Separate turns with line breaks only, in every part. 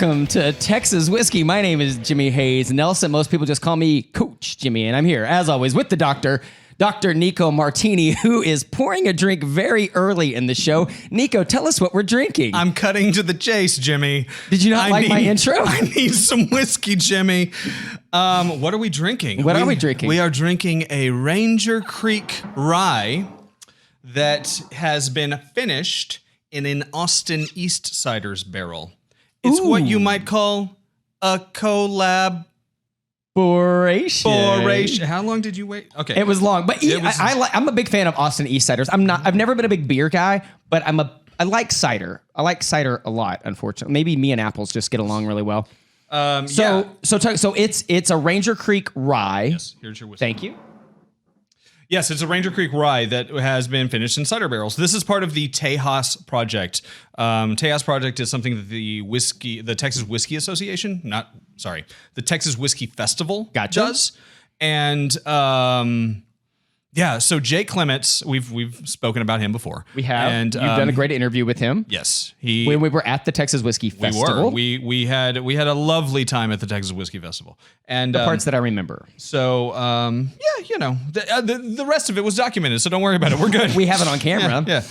welcome to Texas Whiskey. My name is Jimmy Hayes Nelson. Most people just call me Coach Jimmy, and I'm here, as always, with the doctor, Dr. Nico Martini, who is pouring a drink very early in the show. Nico, tell us what we're drinking.
I'm cutting to the chase, Jimmy.
Did you not like my intro?
I need some whiskey, Jimmy. What are we drinking?
What are we drinking?
We are drinking a Ranger Creek Rye that has been finished in an Austin Eastcider's barrel. It's what you might call a collaboration. How long did you wait? Okay,
it was long, but I'm a big fan of Austin Eastciders. I've never been a big beer guy, but I like cider. I like cider a lot. Unfortunately, maybe me and apples just get along really well. So it's a Ranger Creek Rye.
Yes, here's your whiskey.
Thank you.
Yes, it's a Ranger Creek Rye that has been finished in cider barrels. This is part of the Tejas Project. Tejas Project is something that the Texas Whiskey Association, the Texas Whiskey Festival does. And so Jake Clements, we've spoken about him before.
We have.
And
you've done a great interview with him.
Yes,
when we were at the Texas Whiskey Festival.
We had a lovely time at the Texas Whiskey Festival, and
the parts that I remember.
So the rest of it was documented, so don't worry about it. We're good.
We have it on camera.
Yeah.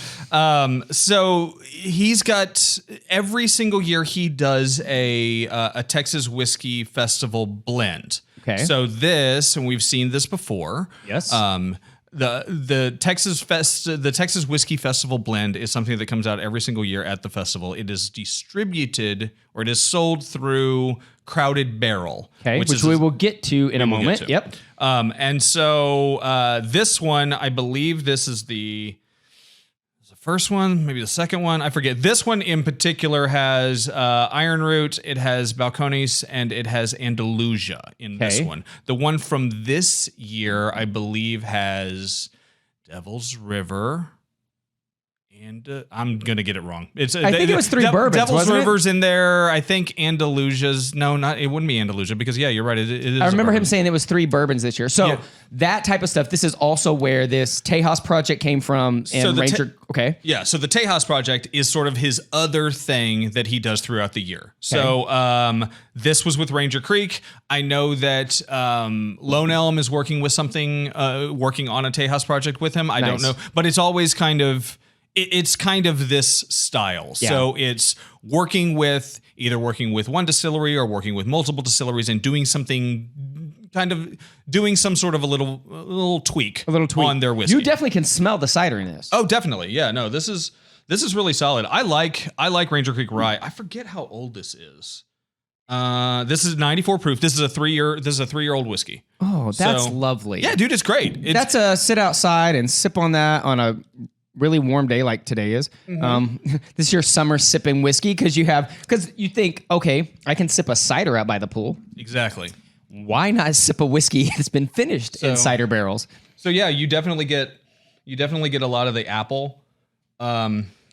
So he's got every single year he does a Texas Whiskey Festival blend.
Okay.
So this, and we've seen this before.
Yes.
The Texas Whiskey Festival blend is something that comes out every single year at the festival. It is distributed, or it is sold through Crowded Barrel,
which we will get to in a moment. Yep.
And so this one, I believe this is the first one, maybe the second one. I forget. This one in particular has Iron Root, it has Balcones, and it has Andalusia in this one. The one from this year, I believe, has Devil's River. And I'm going to get it wrong. I
think it was three bourbons,
Devil's
wasn't
River's in there. I think Andalusia's... No, it wouldn't be Andalusia because, yeah, you're right. It is.
I remember him saying it was three bourbons this year. So that type of stuff, this is also where this Tejas Project came from. And Ranger...
Yeah, so the Tejas Project is sort of his other thing that he does throughout the year. So this was with Ranger Creek. I know that Lone Elm is working with something, working on a Tejas Project with him. I don't know. But it's always kind of... It's kind of this style. Yeah. So it's working with one distillery or working with multiple distilleries and doing something, doing some sort of a little tweak on their whiskey.
You definitely can smell the cider in this.
Oh, definitely. Yeah, no, this is really solid. I like Ranger Creek Rye. I forget how old this is. This is 94 proof. This is a 3-year-old whiskey.
Oh, that's lovely.
Yeah, dude, it's great.
That's a sit outside and sip on that on a really warm day like today is. Mm-hmm. This is your summer sipping whiskey because you think, okay, I can sip a cider out by the pool.
Exactly.
Why not sip a whiskey that's been finished in cider barrels?
So yeah, you definitely get a lot of the apple.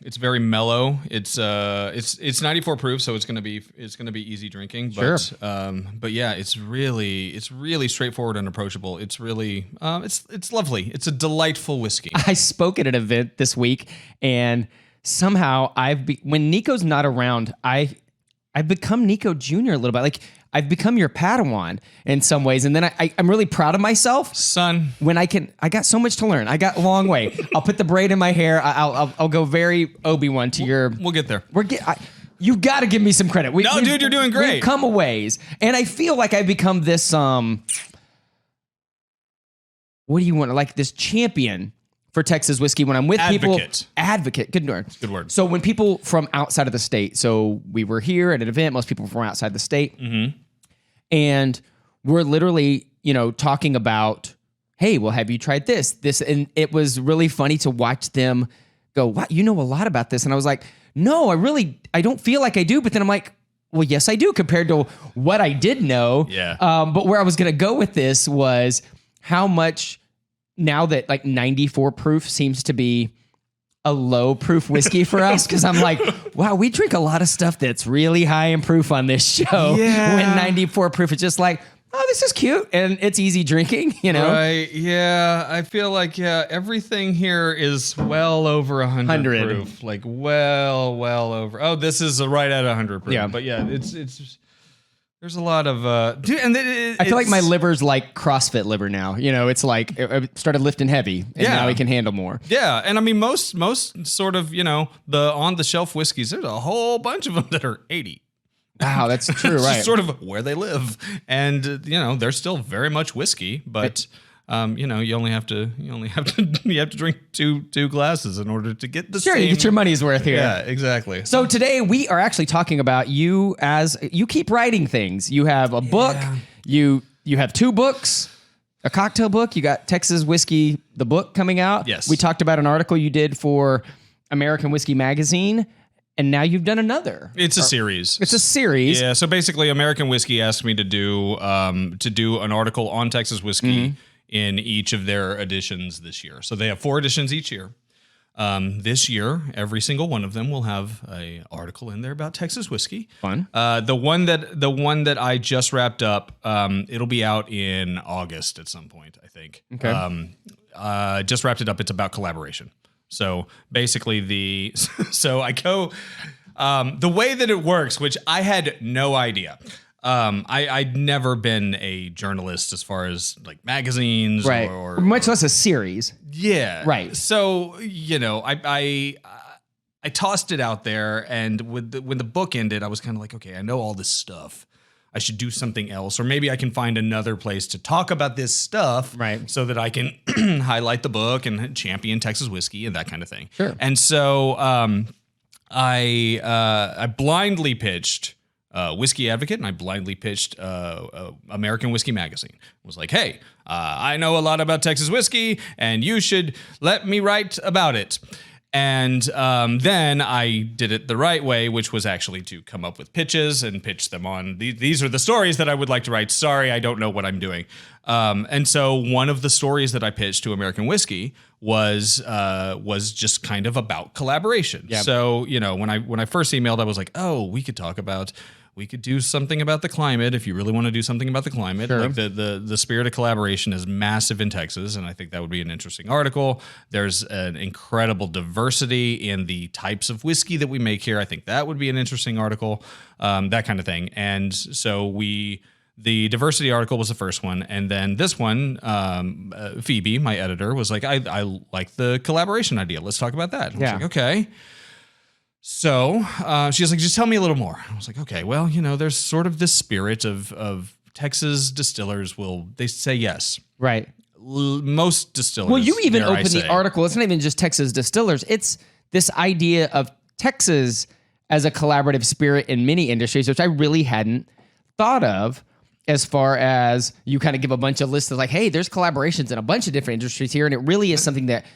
It's very mellow. It's 94 proof, so it's gonna be easy drinking. But, sure. But yeah, it's really straightforward and approachable. It's really it's lovely. It's a delightful whiskey.
I spoke at an event this week, and somehow when Nico's not around, I've become Nico Jr. a little bit. Like I've become your Padawan in some ways, and then I'm really proud of myself,
son.
When I got so much to learn. I got a long way. I'll put the braid in my hair. I'll go very Obi-Wan to your.
We'll get there.
You got to give me some credit.
Dude, you're doing great.
We've come a ways, and I feel like I've become this. What do you want? Like this champion for Texas whiskey when I'm with people. Advocate. Good word.
Good word.
So when people from outside of the state, so we were here at an event, most people from outside the state, and we're literally, talking about, hey, well, have you tried this? And it was really funny to watch them go, wow, you know a lot about this. And I was like, no, I don't feel like I do. But then I'm like, well, yes, I do compared to what I did know.
Yeah.
But where I was going to go with this was how much now that like 94 proof seems to be a low proof whiskey for us, because I'm like, wow, we drink a lot of stuff that's really high in proof on this show. Yeah. When 94 proof is just like, oh, this is cute and it's easy drinking, you know?
Right. Yeah. I feel like, everything here is well over 100 proof. Like well over. Oh, this is right at 100 proof.
Yeah.
But yeah, it's there's a lot of, dude, and
I feel like my liver's like CrossFit liver now. You know, it's like I started lifting heavy and now we can handle more.
Yeah. And I mean, most sort of, the on the shelf whiskeys, there's a whole bunch of them that are 80.
Wow, that's true,
It's
right?
just sort of where they live, and they're still very much whiskey, but you only have to drink two glasses in order to get the same.
You get your money's worth here.
Yeah, exactly.
So today we are actually talking about you as you keep writing things. You have a book. You have 2 books. A cocktail book. You got Texas Whiskey, the book coming out.
Yes.
We talked about an article you did for American Whiskey Magazine. And now you've done another.
It's a series.
It's a series.
Yeah. So basically, American Whiskey asked me to do an article on Texas whiskey in each of their editions this year. So they have 4 editions each year. This year, every single one of them will have an article in there about Texas whiskey.
Fun.
The one that I just wrapped up, it'll be out in August at some point, I think.
Okay.
Just wrapped it up. It's about collaboration. So basically the way that it works, which I had no idea. I'd never been a journalist as far as like magazines or
much less a series.
Yeah.
Right.
So, I tossed it out there, and when the book ended, I was kind of like, okay, I know all this stuff. I should do something else, or maybe I can find another place to talk about this stuff,
right?
So that I can highlight the book and champion Texas whiskey and that kind of thing.
Sure.
And so I blindly pitched Whiskey Advocate, and I blindly pitched American Whiskey Magazine. I was like, hey, I know a lot about Texas whiskey, and you should let me write about it. And then I did it the right way, which was actually to come up with pitches and pitch them on. These are the stories that I would like to write. Sorry, I don't know what I'm doing. And so one of the stories that I pitched to American Whiskey was just kind of about collaboration. Yep. So when I first emailed, I was like, oh, we could do something about the climate if you really want to do something about the climate. Sure. Like the spirit of collaboration is massive in Texas, and I think that would be an interesting article. There's an incredible diversity in the types of whiskey that we make here. I think that would be an interesting article, that kind of thing. And so the diversity article was the first one, and then this one, Phoebe, my editor, was like, I like the collaboration idea. Let's talk about that. And I was like, okay. So she was like, just tell me a little more. I was like, okay, well, there's sort of this spirit of Texas distillers they say yes.
Right.
Most distillers.
Well, you even open the article. It's not even just Texas distillers. It's this idea of Texas as a collaborative spirit in many industries, which I really hadn't thought of. As far as you kind of give a bunch of lists of like, hey, there's collaborations in a bunch of different industries here. And it really is something that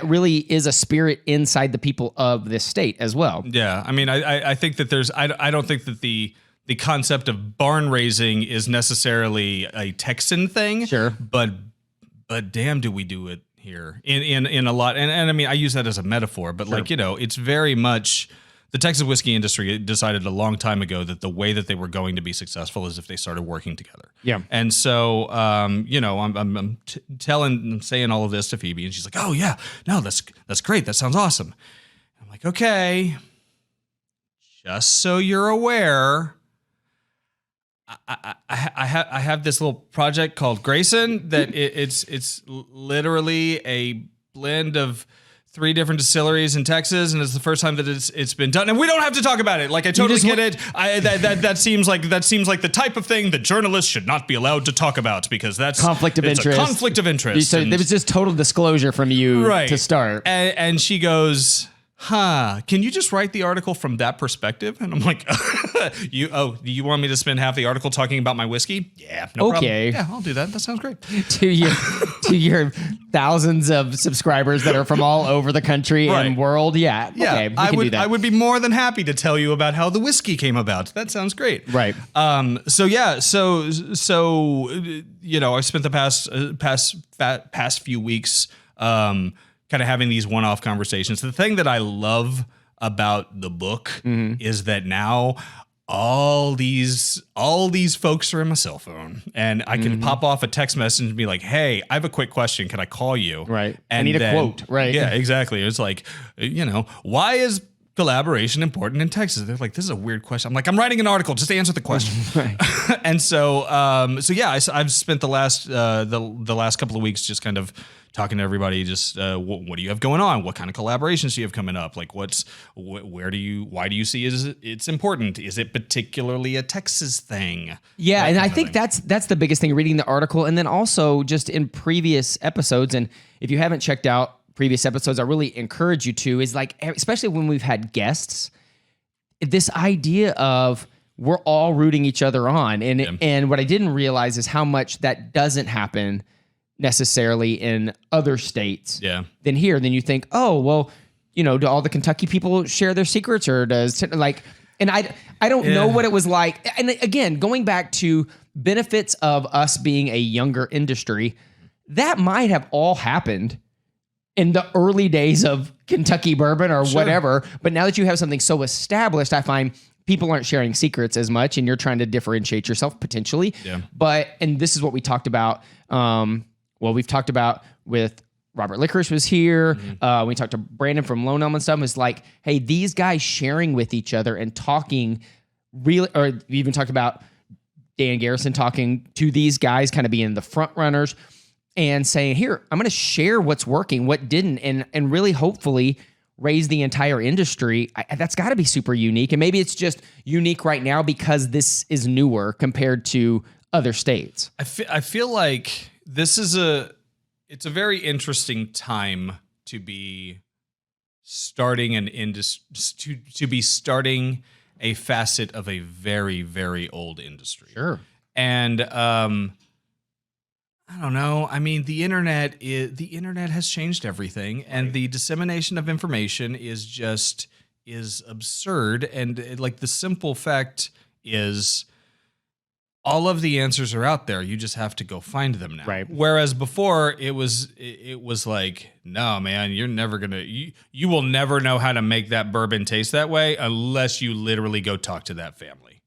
really is a spirit inside the people of this state as well. Yeah.
I mean, I think that I don't think that the concept of barn raising is necessarily a Texan thing.
Sure.
But damn, do we do it here in a lot. And I mean, I use that as a metaphor, but sure. It's very much the Texas whiskey industry decided a long time ago that the way that they were going to be successful is if they started working together.
Yeah.
And so, I'm saying all of this to Phoebe, and she's like, "Oh yeah, no, that's great. That sounds awesome." I'm like, "Okay, just so you're aware, I have this little project called Grayson that it's literally a blend of 3 different distilleries in Texas, and it's the first time that it's been done. And we don't have to talk about it. Like, I totally get it. That seems like the type of thing that journalists should not be allowed to talk about, because that's
conflict of interest.
A conflict of interest.
So there was just total disclosure from you to start.
And she goes, can you just write the article from that perspective? And I'm like, you want me to spend half the article talking about my whiskey? Yeah, no problem. Yeah, I'll do that. That sounds great.
to your thousands of subscribers that are from all over the country and world. Yeah. Okay, we can do that.
I would be more than happy to tell you about how the whiskey came about. That sounds great.
Right.
I spent the past few weeks, kind of having these one-off conversations. The thing that I love about the book is that now all these folks are in my cell phone, and I can pop off a text message and be like, hey, I have a quick question. Can I call you?
Right.
And
I need a quote. Right.
Yeah, exactly. It's like, why is collaboration important in Texas? They're like, this is a weird question. I'm like, I'm writing an article. Just answer the question.
Right.
And so yeah, I've spent the last couple of weeks just kind of talking to everybody. Just what do you have going on? What kind of collaborations do you have coming up? Like, why do you see it's important? Is it particularly a Texas thing?
Yeah, and I think that's the biggest thing. Reading the article, and then also just in previous episodes. And if you haven't checked out previous episodes, I really encourage you to, is like, especially when we've had guests, this idea of we're all rooting each other on. And what I didn't realize is how much that doesn't happen necessarily in other states than here. Then you think, oh, well, do all the Kentucky people share their secrets, or does and I don't know what it was like. And again, going back to benefits of us being a younger industry, that might have all happened in the early days of Kentucky bourbon or whatever. But now that you have something so established, I find people aren't sharing secrets as much, and you're trying to differentiate yourself potentially. Yeah. And this is what we talked about. We've talked about with Robert Licorice was here. Mm-hmm. We talked to Brandon from Lone Elm and stuff. It's like, hey, these guys sharing with each other and talking really, or we even talked about Dan Garrison talking to these guys, kind of being the front runners, and saying, here, I'm going to share what's working, what didn't, and really hopefully raise the entire industry. That's got to be super unique. And maybe it's just unique right now because this is newer compared to other states.
I feel like this is it's a very interesting time to be starting an industry, to be starting a facet of a very, very old industry.
Sure.
And, I don't know. I mean, the internet has changed everything, and the dissemination of information is absurd. And like, the simple fact is, all of the answers are out there. You just have to go find them now.
Right.
Whereas before it was like, no, man, you will never know how to make that bourbon taste that way unless you literally go talk to that family.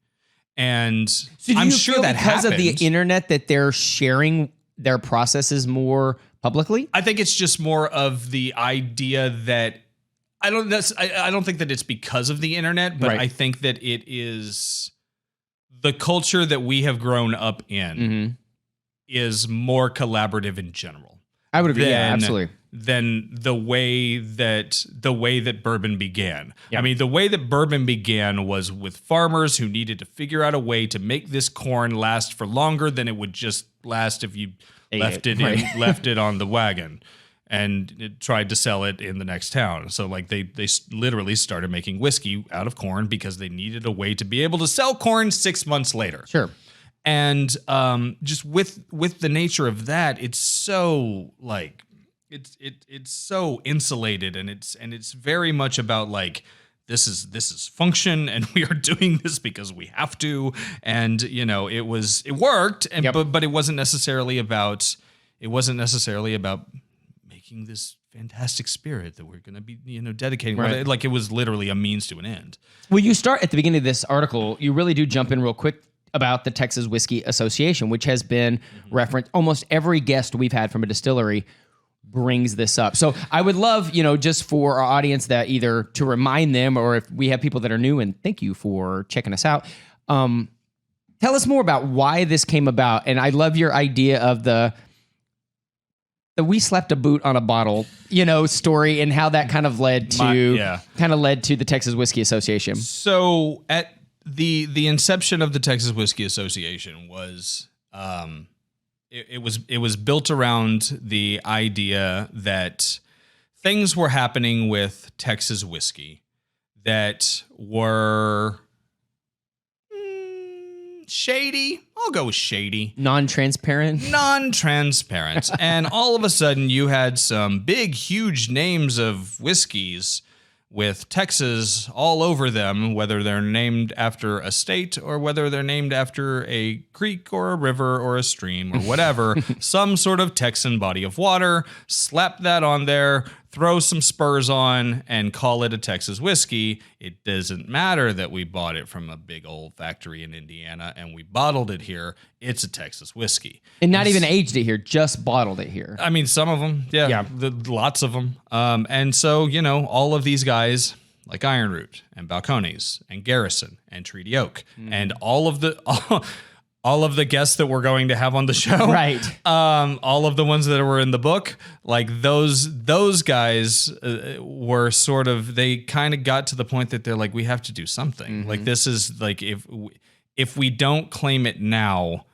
And
so I'm sure that because of the internet that they're sharing their processes more publicly?
I think it's just more of the idea that I don't think that it's because of the internet, but I think that it is the culture that we have grown up in is more collaborative in general.
I would agree. Yeah, absolutely.
Than the way that bourbon began. Yeah. I mean, the way that bourbon began was with farmers who needed to figure out a way to make this corn last for longer than it would just last if you left it on the wagon and tried to sell it in the next town. So like they literally started making whiskey out of corn because they needed a way to be able to sell corn 6 months later.
Sure.
And just with the nature of that, it's so like it's so insulated, and it's very much about like, this is function, and we are doing this because we have to. And it worked, and but it wasn't necessarily about making this fantastic spirit that we're going to be dedicating. Right. Like, it was literally a means to an end.
Well, you start at the beginning of this article, you really do jump in real quick about the Texas Whiskey Association, which has been referenced. Almost every guest we've had from a distillery brings this up. So I would love, just for our audience, that either to remind them, or if we have people that are new, and thank you for checking us out, tell us more about why this came about. And I love your idea of the we slept a boot on a bottle, story, and how that kind of led to the Texas Whiskey Association.
So at the inception of the Texas Whiskey Association was it was built around the idea that things were happening with Texas whiskey that were shady. I'll go with shady.
Non-transparent.
And all of a sudden you had some big, huge names of whiskeys with Texas all over them, whether they're named after a state or whether they're named after a creek or a river or a stream or whatever, some sort of Texan body of water. Slap that on there, throw some spurs on and call it a Texas whiskey. It doesn't matter that we bought it from a big old factory in Indiana and we bottled it here. It's a Texas whiskey.
And not even aged it here, just bottled it here.
I mean, some of them, yeah. Lots of them. And so, you know, all of these guys like Iron Root and Balcones and Garrison and Treaty Oak and all of the guests that we're going to have on the show,
right?
All of the ones that were in the book, like those guys were sort of, they kind of got to the point that they're like, we have to do something. Like this is like, if we don't claim it now,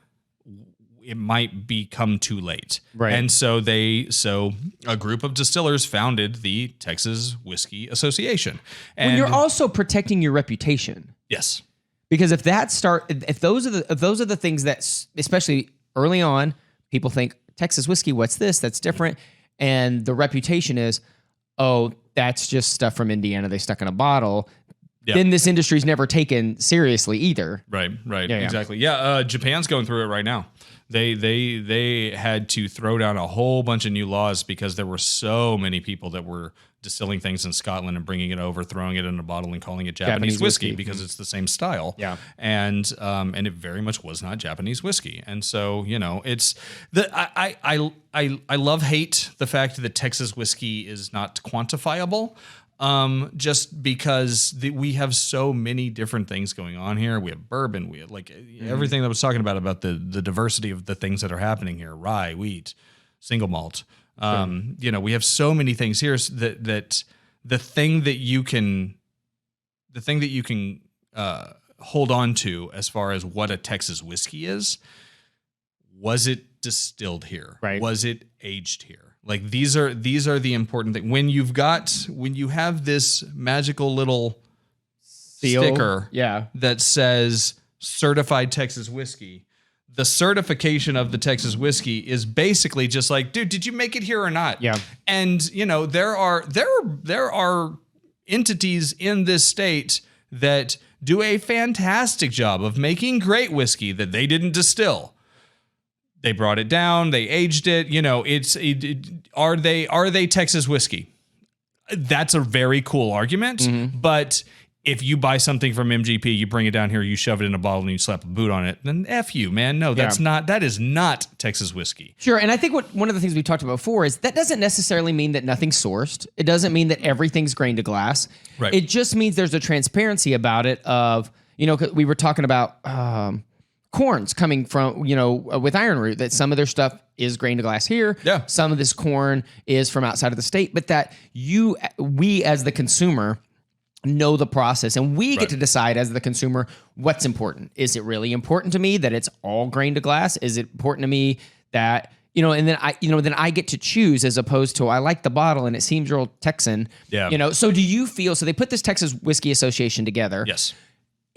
it might become too late.
Right.
And so a group of distillers founded the Texas Whiskey Association. And
when you're also protecting your reputation.
Yes.
Because if those are the things that, especially early on, people think Texas whiskey, what's this? That's different. And the reputation is, oh, that's just stuff from Indiana they stuck in a bottle. Yep. Then this industry's never taken seriously either.
Right, exactly. Yeah, Japan's going through it right now. They had to throw down a whole bunch of new laws because there were so many people that were distilling things in Scotland and bringing it over, throwing it in a bottle and calling it Japanese whiskey because it's the same style.
Yeah.
And it very much was not Japanese whiskey. And so, you know, it's I love hate the fact that Texas whiskey is not quantifiable. Just because we have so many different things going on here. We have bourbon, we have like everything that I was talking about the diversity of the things that are happening here, rye, wheat, single malt. You know, we have so many things here that the thing that you can hold on to as far as what a Texas whiskey is, was it distilled here?
Right.
Was it aged here? Like these are the important things. When you have this magical little sticker that says certified Texas whiskey, the certification of the Texas whiskey is basically just like, dude, did you make it here or not?
Yeah.
And you know, there are entities in this state that do a fantastic job of making great whiskey that they didn't distill. They brought it down. They aged it. You know, are they Texas whiskey? That's a very cool argument. But if you buy something from MGP, you bring it down here, you shove it in a bottle, and you slap a boot on it, then F you, man. No, that is not Texas whiskey.
Sure. And I think one of the things we talked about before is that doesn't necessarily mean that nothing's sourced. It doesn't mean that everything's grain to glass.
Right.
It just means there's a transparency about it of, you know, 'cause we were talking about corns coming from, you know, with Iron Root, that some of their stuff is grain to glass here.
Yeah.
Some of this corn is from outside of the state, but that we as the consumer know the process, and we get to decide as the consumer what's important. Is it really important to me that it's all grain to glass? Is it important to me that, you know, and then I get to choose, as opposed to I like the bottle and it seems real Texan.
Yeah.
You know, so do you feel, so they put this Texas Whiskey Association together.
Yes.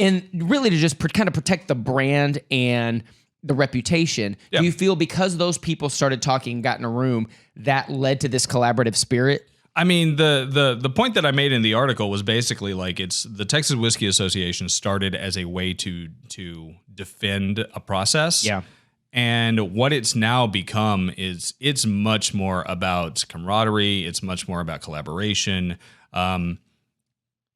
And really to just kind of protect the brand and the reputation.
Yeah.
Do you feel because those people started talking, got in a room, that led to this collaborative spirit?
I mean, the point that I made in the article was basically like, it's the Texas Whiskey Association started as a way to defend a process.
Yeah.
And what it's now become is it's much more about camaraderie. It's much more about collaboration.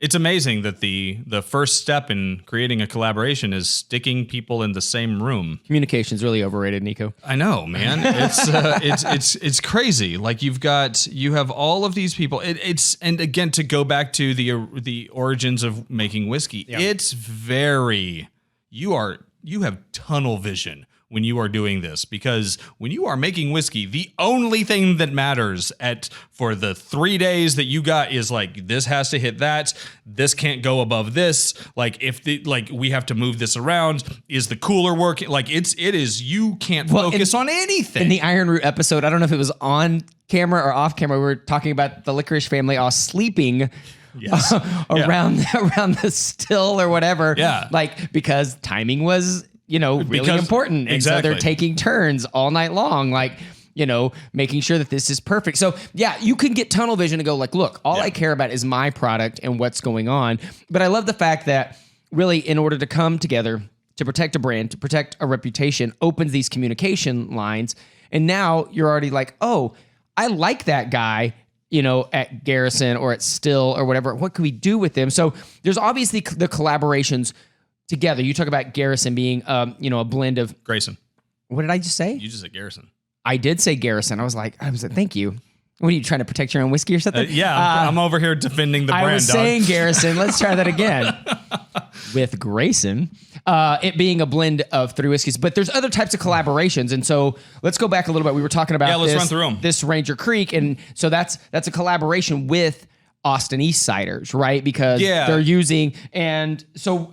It's amazing that the first step in creating a collaboration is sticking people in the same room.
Communication's really overrated, Nico.
I know, man. It's crazy. Like you have all of these people. And again, to go back to the origins of making whiskey, it's very, you have tunnel vision when you are doing this, because when you are making whiskey, the only thing that matters for the 3 days that you got is like, this has to hit that, this can't go above this, like we have to move this around, is the cooler working, like it is, you can't focus on anything.
In the Iron Root episode, I don't know if it was on camera or off camera, we were talking about the licorice family all sleeping around the still or whatever.
Yeah.
Like, because timing was, you know, really important. And so they're taking turns all night long, like, you know, making sure that this is perfect. So yeah, you can get tunnel vision to go like, look, all I care about is my product and what's going on. But I love the fact that really, in order to come together to protect a brand, to protect a reputation, opens these communication lines. And now you're already like, oh, I like that guy. at Garrison or at Still or whatever. What could we do with them? So there's obviously the collaborations together. You talk about Garrison being, a blend of
Grayson.
What did I just say?
You just said Garrison.
I did say Garrison. I was like, thank you. What are you trying to protect your own whiskey or something?
I'm over here defending the brand.
I was saying Garrison. Let's try that again. With Grayson, it being a blend of 3 whiskeys, but there's other types of collaborations. And so let's go back a little bit. We were talking about
let's run through them.
This Ranger Creek. And so that's a collaboration with Austin Eastciders, right? Because they're using, and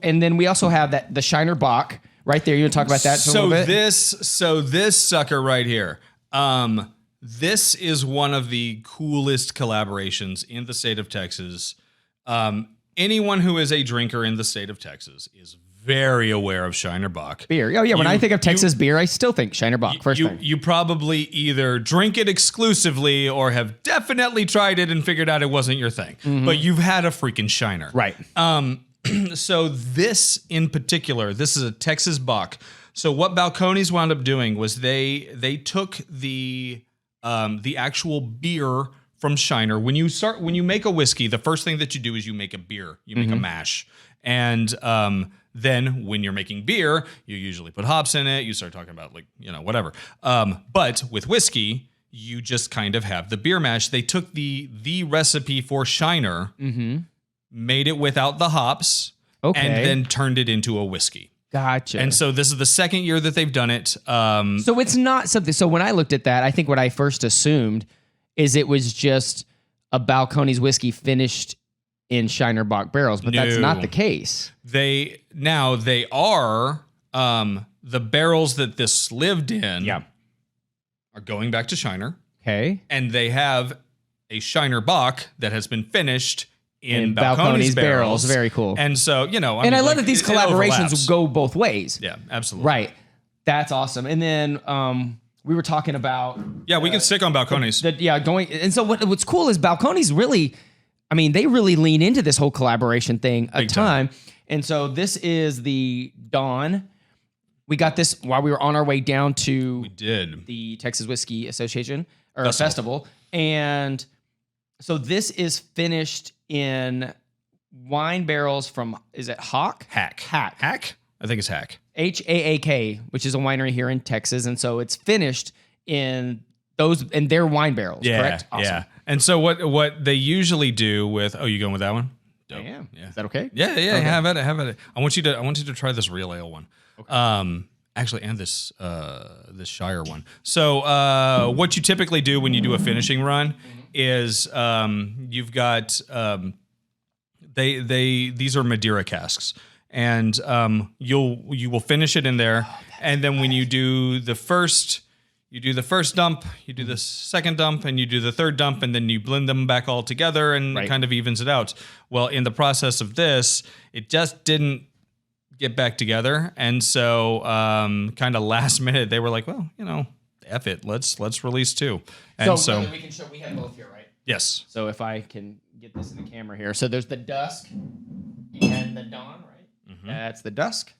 then we also have the Shiner Bock right there. You want to talk about that a little bit?
This sucker right here. This is one of the coolest collaborations in the state of Texas. Anyone who is a drinker in the state of Texas is very aware of Shiner Bock.
Beer. Oh, yeah. When I think of Texas beer, I still think Shiner Bock first thing.
You probably either drink it exclusively or have definitely tried it and figured out it wasn't your thing. Mm-hmm. But you've had a freaking Shiner.
Right.
So this in particular, this is a Texas Bock. So what Balcones wound up doing was they took the actual beer from Shiner. When you make a whiskey, the first thing that you do is you make a beer. You make a mash. And then when you're making beer, you usually put hops in it. You start talking about whatever. But with whiskey, you just kind of have the beer mash. They took the recipe for Shiner, made it without the hops, and then turned it into a whiskey.
Gotcha.
And so this is the second year that they've done it.
So it's not something. So when I looked at that, I think what I first assumed is it was just a Balcones whiskey finished in Shiner Bock barrels, but that's not the case.
They are the barrels that this lived in are going back to Shiner.
Okay.
And they have a Shiner Bock that has been finished in Balcones barrels.
Very cool.
And so,
I love that these collaborations go both ways.
Yeah, absolutely.
Right. That's awesome. And then we were talking about...
Yeah, we can stick on Balcones.
And so what's cool is Balcones really... they really lean into this whole collaboration thing a ton. And so this is the Dawn. We got this while we were on our way down to the Texas Whiskey Association or Festival. And so this is finished in wine barrels from, is it Hawk?
Hack. I think it's Hack.
HAAK, which is a winery here in Texas. And so it's finished in their wine barrels, correct? Awesome.
Yeah. And so what they usually do with, you going with that one?
Dope. I am. Yeah. Is that okay?
Yeah. Okay. Have at it. I want you to try this real ale one. Okay. Actually, and this Shire one. So what you typically do when you do a finishing run is you've got these are Madeira casks, and you will finish it in there, and then when you do the first. You do the first dump, you do the second dump, and you do the third dump, and then you blend them back all together and kind of evens it out. Well, in the process of this, it just didn't get back together. And so kind of last minute, they were like, well, F it, let's release 2. And so
we can show, we have both here, right?
Yes.
So if I can get this in the camera here. So there's the Dusk and the Dawn, right? Mm-hmm. That's the Dusk.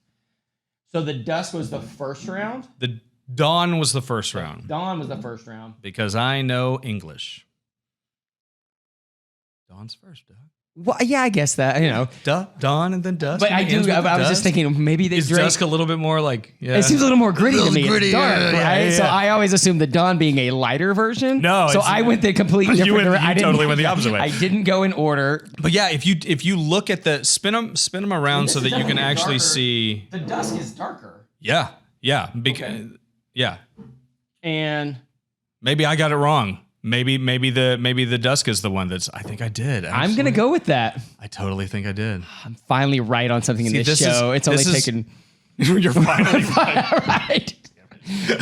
So the Dusk was the first round?
The Dawn was the first round.
Dawn was the first round.
Because I know English. Dawn's first, Doug.
Well, yeah, I guess that,
Dawn and then Dusk.
But I was just thinking maybe they drink.
Dusk a little bit more like,
It seems a little more gritty to me. Gritty, it's dark, right? Yeah. So I always assumed the Dawn being a lighter version.
No.
So I went the complete different direction.
You totally went the opposite way.
I didn't go in order.
But yeah, if you look at spin them around so that you can actually see.
The Dusk is darker.
Yeah. Yeah.
And
maybe I got it wrong. Maybe the Dusk is the one that's. I think I did. Actually.
I'm gonna go with that.
I totally think I did.
I'm finally right on something in this show. It's only taken.
You're finally
right.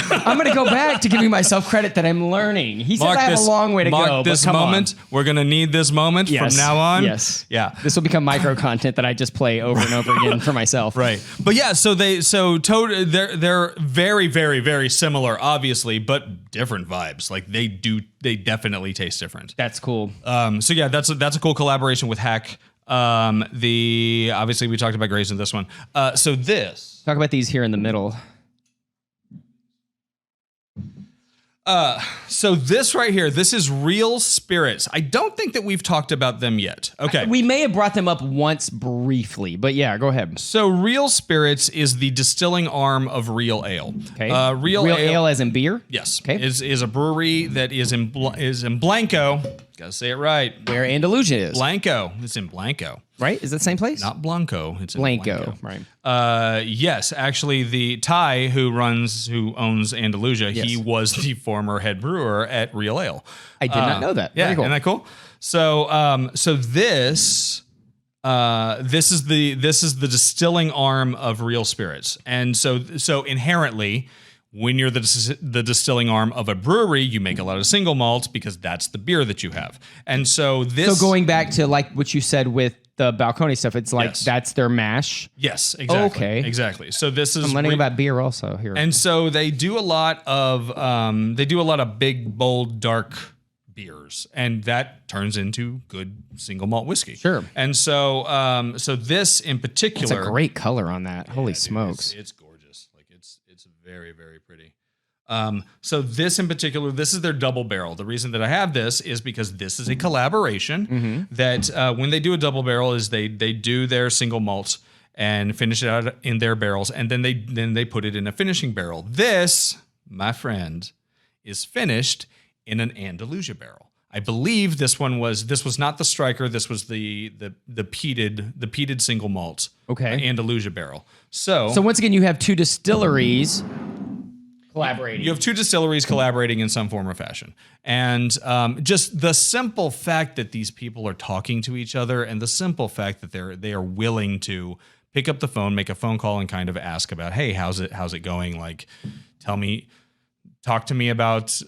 I'm going to go back to giving myself credit that I'm learning. He says I have a long way to go.
Mark this moment. We're going to need this moment from now on.
Yes.
Yeah.
This will become micro content that I just play over and over again for myself.
Right. But yeah, they're very, very, very similar, obviously, but different vibes. Like they definitely taste different.
That's cool.
So yeah, that's a cool collaboration with Hack. Obviously we talked about Grayson this one. So this.
Talk about these here in the middle.
So this right here, this is Real Spirits. I don't think that we've talked about them yet. Okay.
We may have brought them up once briefly, but yeah, go ahead.
So Real Spirits is the distilling arm of Real Ale.
Okay.
Real Ale
as in beer?
Yes.
Okay.
Is a brewery that is in Blanco. Gotta say it right.
Where Andalusia is.
Blanco. It's in Blanco.
Right? Is that the same place?
Not Blanco. It's in
Blanco.
Blanco.
Right.
Yes, actually, the Ty who owns Andalusia, he was the former head brewer at Real Ale.
I did not know that.
Yeah,
Very cool.
Isn't that cool? So this is the distilling arm of Real Spirits, and so inherently, when you're the distilling arm of a brewery, you make a lot of single malts because that's the beer that you have. And so this...
So going back to like what you said with the Balcony stuff, it's like that's their mash?
Yes, exactly.
Okay.
Exactly. So this is...
I'm learning about beer also here.
And so they do a lot of big, bold, dark beers, and that turns into good single malt whiskey.
Sure.
And so so this in particular...
It's a great color on that. Holy smokes.
It's gorgeous. It's very, very pretty. So this in particular, this is their double barrel. The reason that I have this is because this is a collaboration that when they do a double barrel is they do their single malt and finish it out in their barrels, and then they put it in a finishing barrel. This, my friend, is finished in an Andalusia barrel. I believe this was not the Striker. This was the peated single malt.
Okay.
Andalusia barrel. So
once again, you have two distilleries collaborating.
You have two distilleries collaborating in some form or fashion. And just the simple fact that these people are talking to each other, and the simple fact that they are willing to pick up the phone, make a phone call, and kind of ask about, hey, how's it going? Like, talk to me about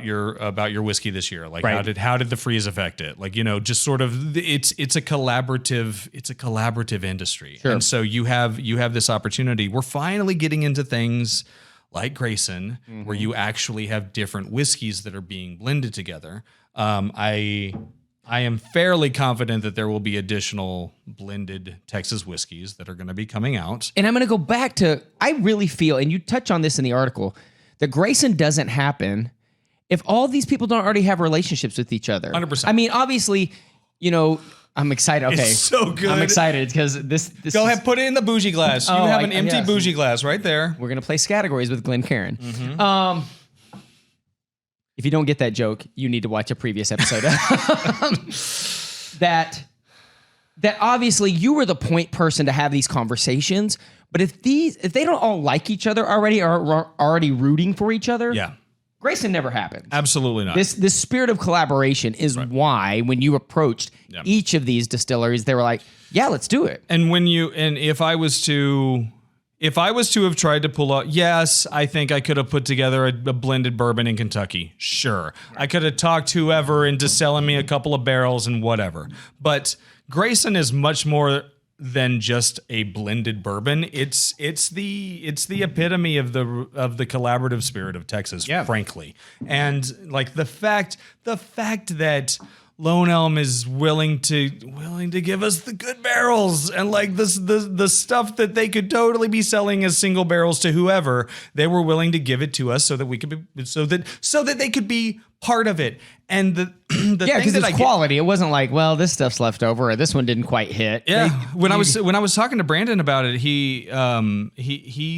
your whiskey this year. Like,
right.
how did the freeze affect it? Like, just sort of it's a collaborative industry.
Sure.
And so you have this opportunity. We're finally getting into things like Grayson, where you actually have different whiskeys that are being blended together. I am fairly confident that there will be additional blended Texas whiskeys that are going to be coming out.
And I'm going to go back to, I really feel, and you touch on this in the article, that Grayson doesn't happen if all these people don't already have relationships with each other.
100%.
I mean, obviously, I'm excited. Okay.
It's so good.
I'm excited because this
Go ahead, put it in the bougie glass. You have an empty
yes.
bougie glass right there.
We're going to play categories with Glenn Cairn. If you don't get that joke, you need to watch a previous episode. that obviously you were the point person to have these conversations, but if they don't all like each other already or are already rooting for each other,
Yeah.
Grayson never happened.
Absolutely not.
This spirit of collaboration is why when you approached each of these distilleries, they were like, yeah, let's do it.
And if I was to have tried to pull out, yes, I think I could have put together a blended bourbon in Kentucky. Sure. I could have talked whoever into selling me a couple of barrels and whatever. But Grayson is much more than just a blended bourbon. It's the epitome of the collaborative spirit of Texas, frankly. And like the fact that Lone Elm is willing to give us the good barrels and like the stuff that they could totally be selling as single barrels to whoever, they were willing to give it to us so that we could be so that they could be part of it. And the thing
because
that
it's quality. It wasn't like, well, this stuff's left over or this one didn't quite hit.
Yeah. When I was talking to Brandon about it, he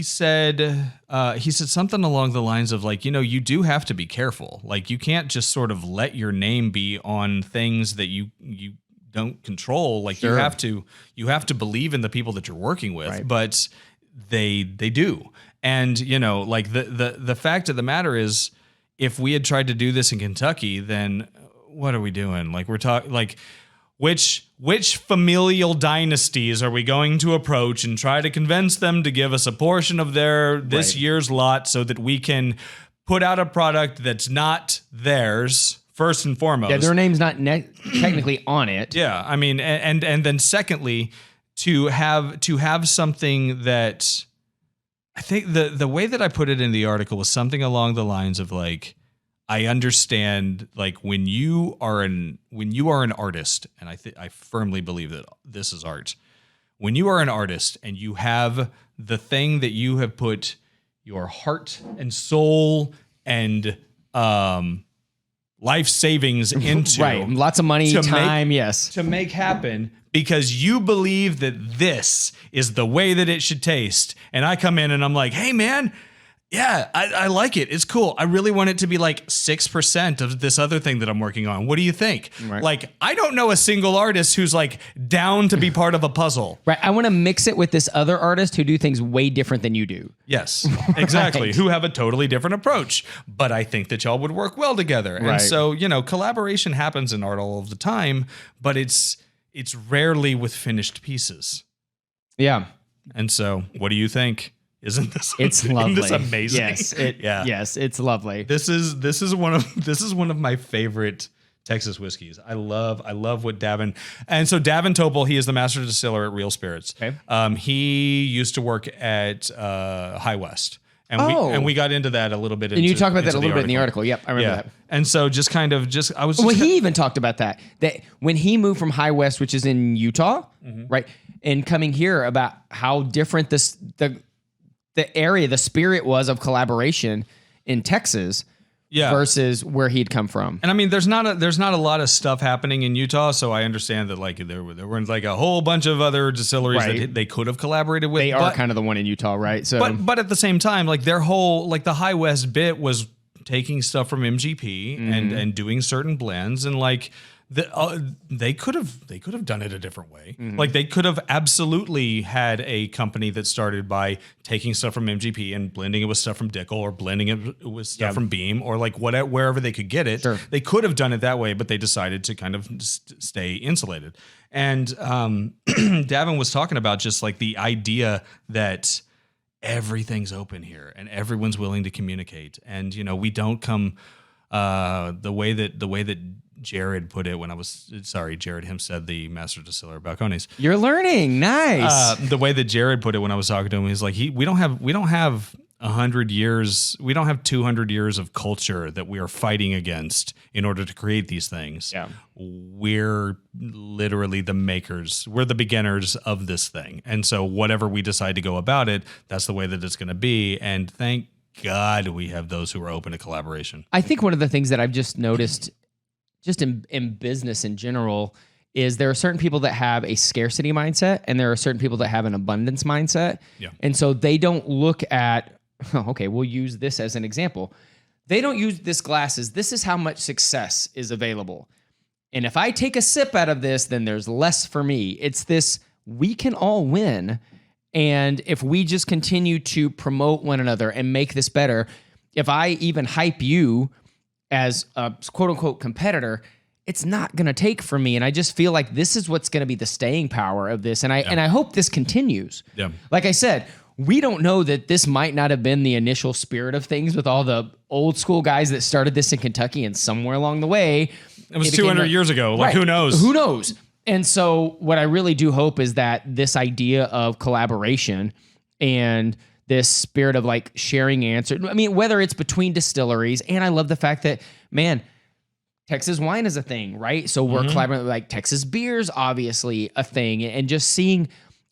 said something along the lines of like, you do have to be careful. Like you can't just sort of let your name be on things that you don't control. Like
Sure.
you have to believe in the people that you're working with,
Right.
but they do. And like the fact of the matter is, if we had tried to do this in Kentucky, then what are we doing? Like we're talking like which familial dynasties are we going to approach and try to convince them to give us a portion of this year's lot so that we can put out a product that's not theirs first and foremost.
Yeah, their name's not technically on it.
Yeah, I mean, and then secondly, to have something that. I think the way that I put it in the article was something along the lines of like, I understand like when you are an artist, and I firmly believe that this is art. When you are an artist and you have the thing that you have put your heart and soul and life savings into
right, lots of money, time,
to make happen because you believe that this is the way that it should taste. And I come in and I'm like, hey man, yeah, I like it. It's cool. I really want it to be like 6% of this other thing that I'm working on. What do you think?
Right.
Like, I don't know a single artist who's like down to be part of a puzzle.
Right. I want to mix it with this other artist who do things way different than you do.
Yes, exactly. Right. Who have a totally different approach. But I think that y'all would work well together.
Right.
And so, collaboration happens in art all of the time, but it's rarely with finished pieces.
Yeah.
And so, what do you think? Isn't this amazing?
Yes, yes, it's lovely.
This is one of my favorite Texas whiskeys. I love what Davin, and so Davin Topol, he is the master distiller at Real Spirits.
Okay.
He used to work at High West. And we got into that a little bit.
And you talk about that a little bit in the article. Yep, I remember that.
And so
he even talked about that when he moved from High West, which is in Utah, right, and coming here, about how different the area, the spirit was of collaboration in Texas versus where he'd come from.
And I mean, there's not a lot of stuff happening in Utah, so I understand that like there were like a whole bunch of other distilleries that they could have collaborated with.
They are kind of the one in Utah, right? So,
but at the same time, like their whole like the High West bit was taking stuff from MGP and doing certain blends and like. They could have done it a different way. Like they could have absolutely had a company that started by taking stuff from MGP and blending it with stuff from Dickel or blending it with stuff from Beam or like wherever they could get it. Sure. They could have done it that way, but they decided to kind of stay insulated. And Davin was talking about just like the idea that everything's open here and everyone's willing to communicate. And we don't come the way that Jared put it Jared Hempstead, the master distiller of Balcones.
You're learning. Nice.
The way that Jared put it when I was talking to him, he's like, we don't have 100 years. We don't have 200 years of culture that we are fighting against in order to create these things.
Yeah.
We're literally the makers. We're the beginners of this thing. And so whatever we decide to go about it, that's the way that it's going to be. And thank God we have those who are open to collaboration.
I think one of the things that I've just noticed just in business in general is there are certain people that have a scarcity mindset and there are certain people that have an abundance mindset.
Yeah.
And so they don't look at, okay, we'll use this as an example. They don't use this glass as this is how much success is available. And if I take a sip out of this, then there's less for me. It's this, we can all win. And if we just continue to promote one another and make this better, if I even hype you as a quote unquote competitor, it's not going to take from me. And I just feel like this is what's going to be the staying power of this. And I hope this continues.
Yeah.
Like I said, we don't know that this might not have been the initial spirit of things with all the old school guys that started this in Kentucky, and somewhere along the way,
it was 200 years ago. Like, who knows?
Who knows? And so what I really do hope is that this idea of collaboration and this spirit of like sharing answers, I mean, whether it's between distilleries, and I love the fact that, man, Texas wine is a thing, right? So we're collaborating, like Texas beer's obviously a thing, and just seeing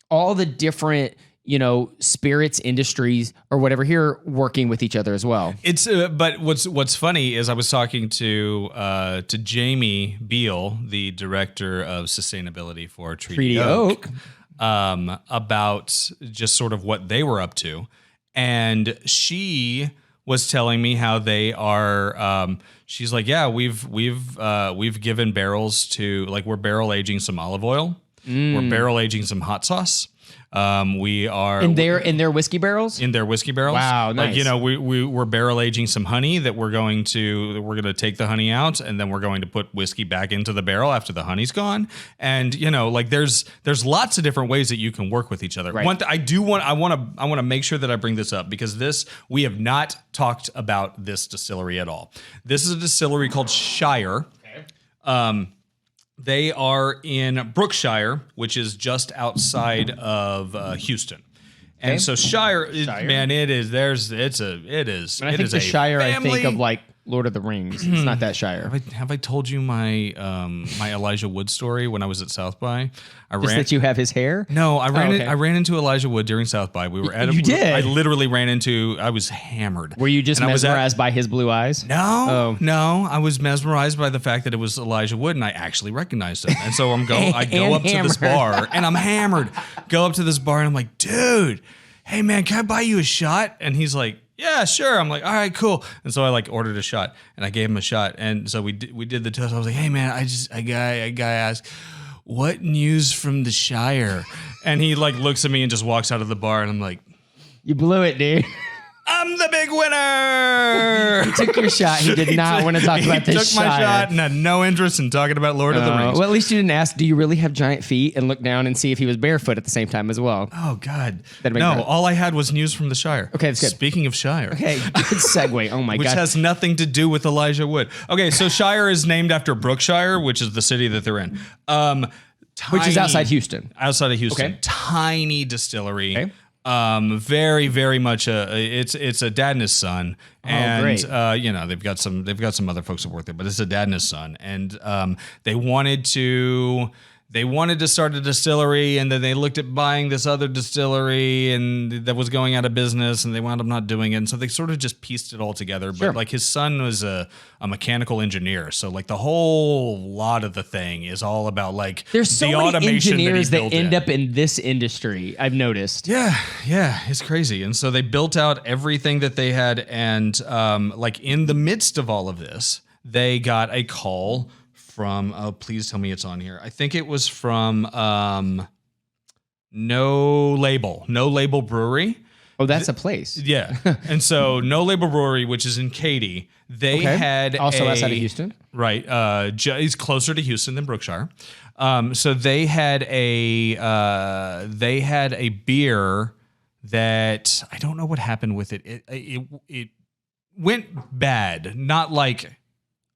all the different, spirits industries or whatever here working with each other as well.
It's but what's funny is I was talking to Jamie Beal, the director of sustainability for Treaty Oak. About just sort of what they were up to. And she was telling me how they are, she's like, yeah, we've given barrels to, like, we're barrel aging some olive oil. We're barrel aging some hot sauce. We are
in their whiskey barrels.
In their whiskey barrels.
Wow, nice.
Like, we're barrel aging some honey that we're going to take the honey out, and then we're going to put whiskey back into the barrel after the honey's gone. And like there's lots of different ways that you can work with each other.
Right.
I want to make sure that I bring this up because we have not talked about this distillery at all. This is a distillery called Shire. Okay. They are in Brookshire, which is just outside of Houston. And so Shire, man, it is. It is.
And I think the Shire, I think of like Lord of the Rings. It's not that Shire.
Have I told you my my Elijah Wood story when I was at South by?
That you have his hair?
No, I ran into Elijah Wood during South by. We were at
You did?
I literally ran into. I was hammered.
Were you just mesmerized by his blue eyes?
No, no. I was mesmerized by the fact that it was Elijah Wood, and I actually recognized him. And so I go up to this bar, and I'm hammered. Go up to this bar, and I'm like, dude, hey man, can I buy you a shot? And he's like, yeah, sure. I'm like, all right, cool. And so I like ordered a shot, and I gave him a shot. And so we did the toast. I was like, hey man, a guy asked, what news from the Shire? And he like looks at me and just walks out of the bar, and I'm like,
you blew it, dude.
I'm the big winner.
He took your shot. He did not want to talk about this
He took my shot and had no interest in talking about Lord of the Rings.
Well, at least you didn't ask, do you really have giant feet? And look down and see if he was barefoot at the same time as well.
Oh, God. No, all I had was news from the Shire.
Okay, that's good.
Speaking of Shire.
Okay, good segue. Oh, my God.
Which has nothing to do with Elijah Wood. Okay, so Shire is named after Brookshire, which is the city that they're in.
Which is outside Houston.
Outside of Houston.
Okay.
Tiny distillery.
Okay.
Very, very much it's a dad and his son, and
great.
they've got some other folks that work there, but it's a dad and his son, and they wanted to start a distillery, and then they looked at buying this other distillery, and that was going out of business, and they wound up not doing it, and so they sort of just pieced it all together.
Sure.
But like his son was a mechanical engineer, so like the whole lot of the thing is all about like
There's so
the
many
automation
engineers that
built
end
in.
up in this industry, I've noticed.
Yeah, it's crazy. And so they built out everything that they had, and like in the midst of all of this, they got a call from, please tell me it's on here. I think it was from No Label Brewery.
Oh, that's a place.
Yeah. And so No Label Brewery, which is in Katy, they had
also outside of Houston.
Right. It's closer to Houston than Brookshire. So they had a beer that I don't know what happened with it. It went bad. Not like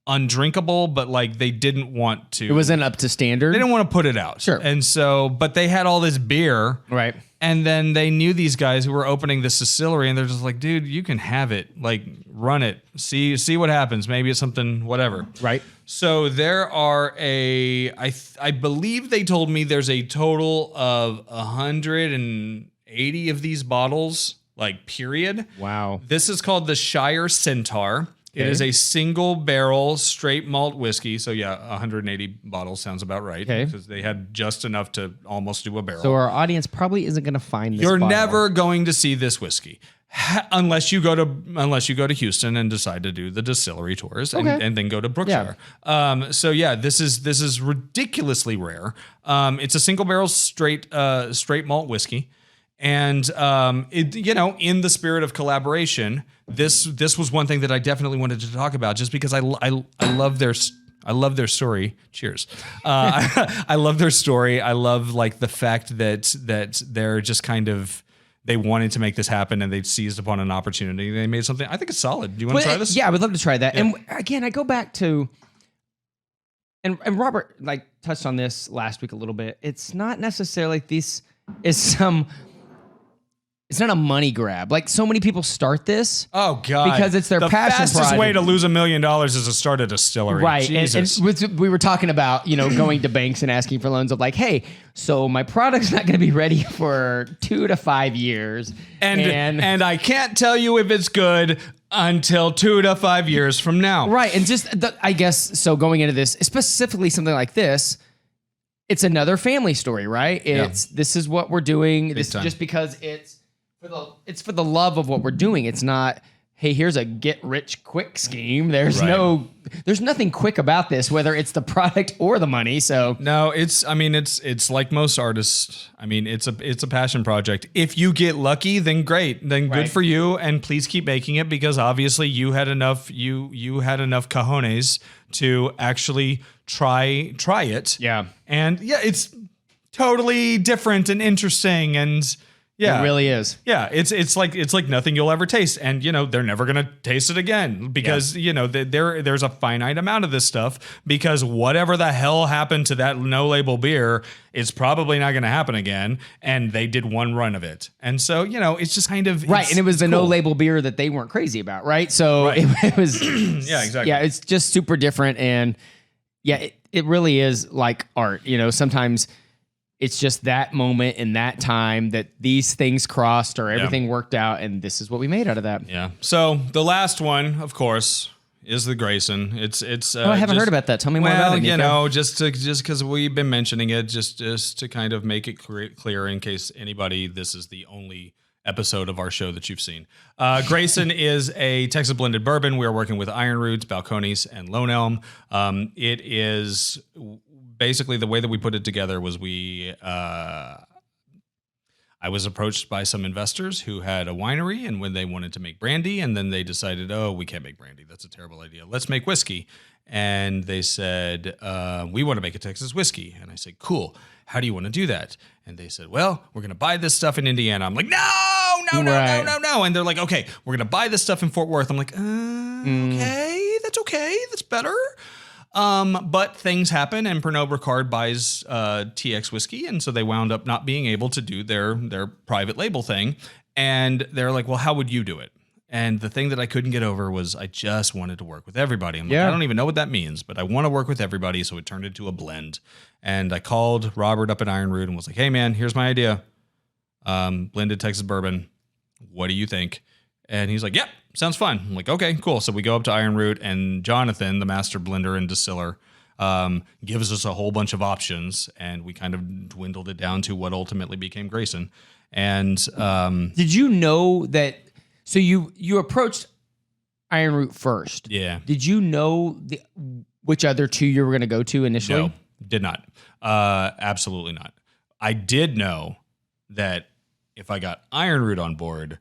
undrinkable, but like they didn't want to.
It wasn't up to standard.
They didn't want to put it out.
Sure.
And so, but they had all this beer.
Right.
And then they knew these guys who were opening this distillery, and they're just like, dude, you can have it. Like, run it. See what happens. Maybe it's something, whatever.
Right.
So there are I believe they told me there's a total of 180 of these bottles, like, period.
Wow.
This is called the Shire Centaur. It is a single barrel straight malt whiskey. So yeah, 180 bottles sounds about right.
Okay.
Because they had just enough to almost do a barrel.
So our audience probably isn't going to find this
You're
bottle.
never going to see this whiskey. Unless you go to Houston and decide to do the distillery tours and then go to Brookshire.
Yeah.
So yeah, this is ridiculously rare. It's a single barrel straight malt whiskey. And in the spirit of collaboration, this was one thing that I definitely wanted to talk about, just because I love their story. Cheers. I love their story. I love like the fact that they're just kind of, they wanted to make this happen, and they seized upon an opportunity. They made something. I think it's solid. Do you want to try this?
Yeah, I would love to try that.
Yeah.
And again, I go back to, and Robert like touched on this last week a little bit. It's not necessarily like this is it's not a money grab. Like, so many people start this.
Oh God!
Because it's their
the
passion
fastest
project.
way to lose $1 million is to start a distillery.
Right.
Jesus.
And we were talking about, going to banks and asking for loans of like, hey, so my product's not going to be ready for 2 to 5 years.
And I can't tell you if it's good until 2 to 5 years from now.
Right. And I guess, so going into this, specifically something like this, it's another family story, right? This is what we're doing. This just because it's for the love of what we're doing. It's not, hey, here's a get rich quick scheme. There's nothing quick about this, whether it's the product or the money. So
no, it's like most artists. I mean, it's a passion project. If you get lucky, then great. Then good for you, and please keep making it, because obviously you had enough cojones to actually try it.
Yeah.
And yeah, it's totally different and interesting, and Yeah.
It really is.
Yeah, it's like nothing you'll ever taste, and they're never gonna taste it again because there's a finite amount of this stuff, because whatever the hell happened to that no label beer, it's probably not gonna happen again, and they did one run of it, and so it's just kind of
right, and it was the no label beer that they weren't crazy about, right? So it was
yeah, exactly.
Yeah, it's just super different, and it really is like art. Sometimes it's just that moment in that time that these things crossed or everything worked out, and this is what we made out of that.
Yeah. So the last one, of course, is the Grayson. It's.
I haven't heard about that. Tell me more about it, Nico.
Just because we've been mentioning it, just to kind of make it clear in case this is the only episode of our show that you've seen. Grayson is a Texas blended bourbon. We are working with Iron Roots, Balcones, and Lone Elm. It is. Basically, the way that we put it together was I was approached by some investors who had a winery, and when they wanted to make brandy, and then they decided, oh, we can't make brandy. That's a terrible idea. Let's make whiskey. And they said, we want to make a Texas whiskey. And I said, cool. How do you want to do that? And they said, well, we're going to buy this stuff in Indiana. I'm like, no. And they're like, okay, we're going to buy this stuff in Fort Worth. I'm like, okay, that's okay. That's better. But things happen, and Pernod Ricard buys TX whiskey, and so they wound up not being able to do their private label thing. And they're like, well, how would you do it? And the thing that I couldn't get over was I just wanted to work with everybody. I'm like, I don't even know what that means, but I want to work with everybody, so it turned into a blend. And I called Robert up at Iron Root and was like, hey, man, here's my idea. Blended Texas bourbon. What do you think? And he's like, yep. Sounds fun. I'm like, okay, cool. So we go up to Iron Root, and Jonathan, the master blender and distiller, gives us a whole bunch of options, and we kind of dwindled it down to what ultimately became Grayson. And
did you know that? So you approached Iron Root first.
Yeah.
Did you know which other two you were going to go to initially?
No, did not. Absolutely not. I did know that if I got Iron Root on board,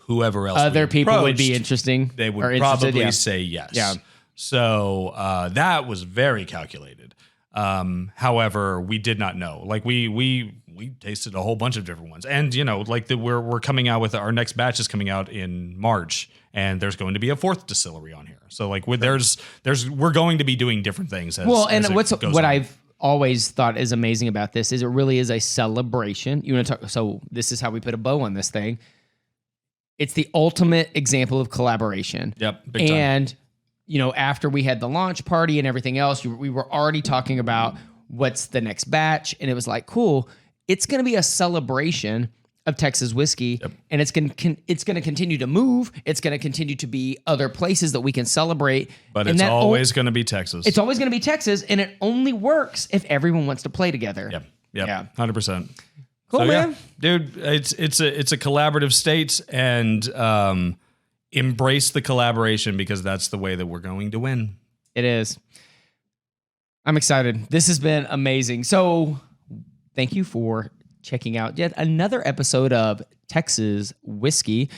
whoever else
other people would be interesting.
They would probably say yes.
Yeah.
So that was very calculated. However, we did not know. Like we tasted a whole bunch of different ones, and we're coming out with our next batch is coming out in March, and there's going to be a fourth distillery on here. So we're going to be doing different things. What I've always thought is amazing about this is it really is a celebration.
You want to talk? So this is how we put a bow on this thing. It's the ultimate example of collaboration.
Yep. Big time.
And, after we had the launch party and everything else, we were already talking about what's the next batch. And it was like, cool, it's going to be a celebration of Texas whiskey. Yep. And it's going to continue to move. It's going to continue to be other places that we can celebrate.
But it's always going to be Texas.
It's always going to be Texas. And it only works if everyone wants to play together.
Yep. Yeah. 100%.
Cool, man.
Yeah, dude, it's a collaborative state, and embrace the collaboration, because that's the way that we're going to win.
It is. I'm excited. This has been amazing. So thank you for checking out yet another episode of Texas Whiskey.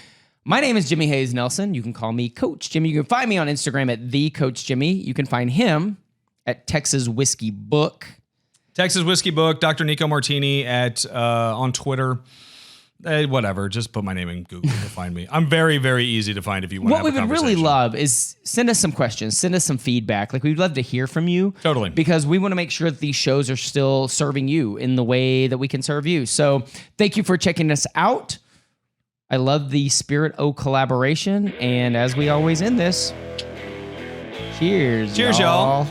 My name is Jimmy Hayes Nelson. You can call me Coach Jimmy. You can find me on Instagram at @TheCoachJimmy. You can find him at Texas Whiskey Book.
Texas Whiskey Book, Dr. Nico Martini on Twitter. Whatever, just put my name in Google to find me. I'm very, very easy to find if you want to have a conversation.
What we would really love is send us some questions, send us some feedback. Like, we'd love to hear from you.
Totally.
Because we want to make sure that these shows are still serving you in the way that we can serve you. So thank you for checking us out. I love the Spirit O collaboration. And as we always end this, cheers,
y'all.